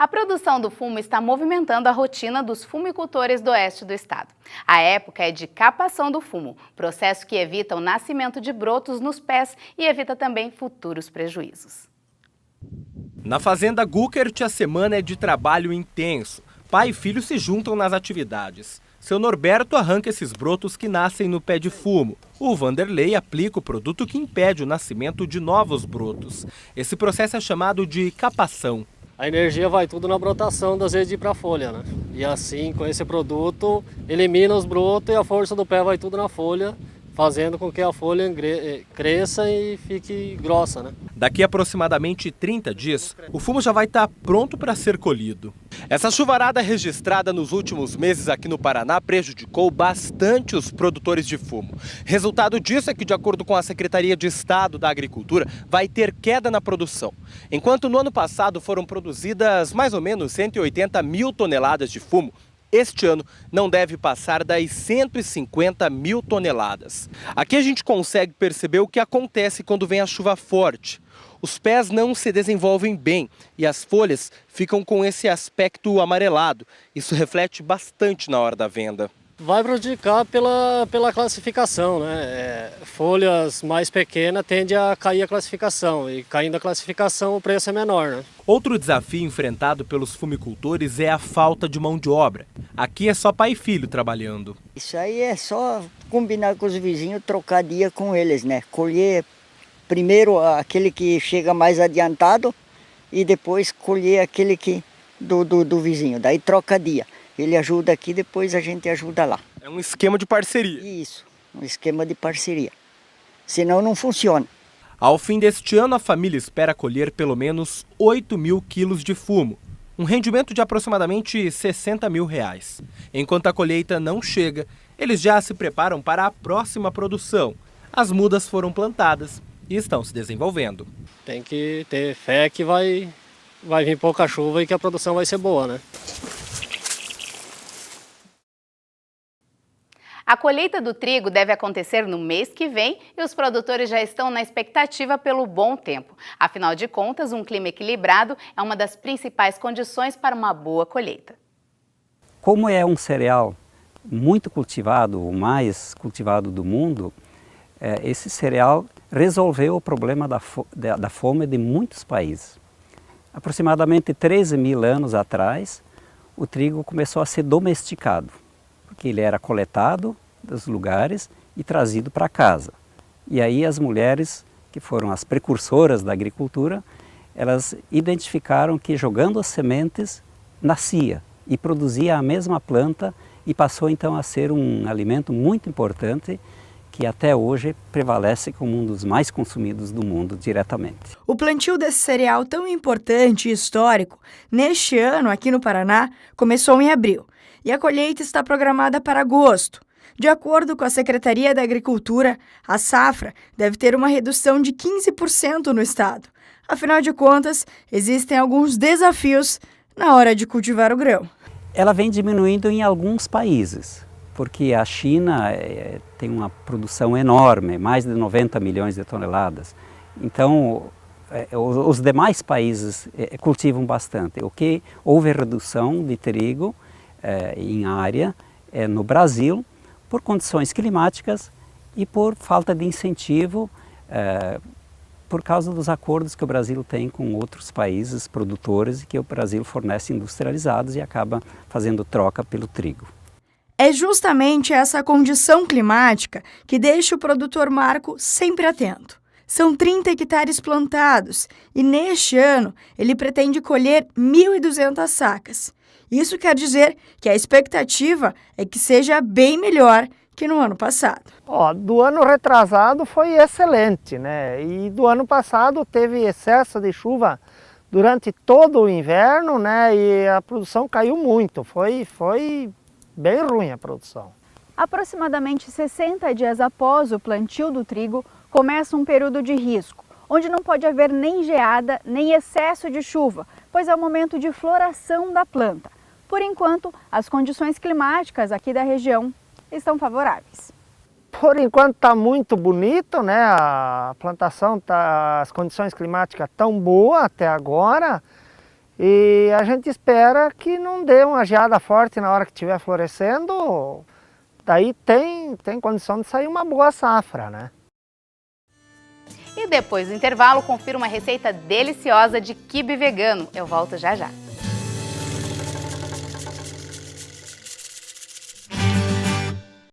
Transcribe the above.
produção do fumo está movimentando a rotina dos fumicultores do oeste do estado. A época é de capação do fumo, processo que evita o nascimento de brotos nos pés e evita também futuros prejuízos. Na fazenda Guckert, a semana é de trabalho intenso. Pai e filho se juntam nas atividades. Seu Norberto arranca esses brotos que nascem no pé de fumo. O Vanderlei aplica o produto que impede o nascimento de novos brotos. Esse processo é chamado de capação. A energia vai tudo na brotação das vezes de ir para a folha, né? E assim, com esse produto, elimina os brotos e a força do pé vai tudo na folha, fazendo com que a folha cresça e fique grossa, né? Daqui a aproximadamente 30 dias, o fumo já vai estar pronto para ser colhido. Essa chuvarada registrada nos últimos meses aqui no Paraná prejudicou bastante os produtores de fumo. Resultado disso é que, de acordo com a Secretaria de Estado da Agricultura, vai ter queda na produção. Enquanto no ano passado foram produzidas mais ou menos 180 mil toneladas de fumo, este ano não deve passar das 150 mil toneladas. Aqui a gente consegue perceber o que acontece quando vem a chuva forte. Os pés não se desenvolvem bem e as folhas ficam com esse aspecto amarelado. Isso reflete bastante na hora da venda. Vai prejudicar pela classificação, né? Folhas mais pequenas tendem a cair a classificação e caindo a classificação o preço é menor, né? Outro desafio enfrentado pelos fumicultores é a falta de mão de obra. Aqui é só pai e filho trabalhando. Isso aí é só combinar com os vizinhos, trocar dia com eles, né? Colher primeiro aquele que chega mais adiantado e depois colher aquele que do vizinho. Daí troca dia. Ele ajuda aqui, depois a gente ajuda lá. É um esquema de parceria. Isso, um esquema de parceria. Senão não funciona. Ao fim deste ano, a família espera colher pelo menos 8 mil quilos de fumo, um rendimento de aproximadamente 60 mil reais. Enquanto a colheita não chega, eles já se preparam para a próxima produção. As mudas foram plantadas e estão se desenvolvendo. Tem que ter fé que vai vir pouca chuva e que a produção vai ser boa, né? A colheita do trigo deve acontecer no mês que vem e os produtores já estão na expectativa pelo bom tempo. Afinal de contas, um clima equilibrado é uma das principais condições para uma boa colheita. Como é um cereal muito cultivado, o mais cultivado do mundo, esse cereal resolveu o problema da fome de muitos países. Aproximadamente 13 mil anos atrás, o trigo começou a ser domesticado, porque ele era coletado dos lugares e trazido para casa. E aí as mulheres, que foram as precursoras da agricultura, elas identificaram que jogando as sementes nascia e produzia a mesma planta e passou então a ser um alimento muito importante que até hoje prevalece como um dos mais consumidos do mundo diretamente. O plantio desse cereal tão importante e histórico, neste ano aqui no Paraná, começou em abril e a colheita está programada para agosto. De acordo com a Secretaria da Agricultura, a safra deve ter uma redução de 15% no estado. Afinal de contas, existem alguns desafios na hora de cultivar o grão. Ela vem diminuindo em alguns países, porque a China tem uma produção enorme, mais de 90 milhões de toneladas. Então, os demais países cultivam bastante. O que houve redução de trigo em área no Brasil por condições climáticas e por falta de incentivo por causa dos acordos que o Brasil tem com outros países produtores e que o Brasil fornece industrializados e acaba fazendo troca pelo trigo. É justamente essa condição climática que deixa o produtor Marco sempre atento. São 30 hectares plantados e neste ano ele pretende colher 1.200 sacas. Isso quer dizer que a expectativa é que seja bem melhor que no ano passado. Do ano retrasado foi excelente, né? E do ano passado teve excesso de chuva durante todo o inverno, né? E a produção caiu muito, foi bem ruim a produção. Aproximadamente 60 dias após o plantio do trigo, começa um período de risco, onde não pode haver nem geada, nem excesso de chuva, pois é o momento de floração da planta. Por enquanto, as condições climáticas aqui da região estão favoráveis. Por enquanto está muito bonito, né? A plantação, as condições climáticas estão boas até agora. E a gente espera que não dê uma geada forte na hora que estiver florescendo, daí tem condição de sair uma boa safra, né? E depois do intervalo, confira uma receita deliciosa de quibe vegano. Eu volto já já.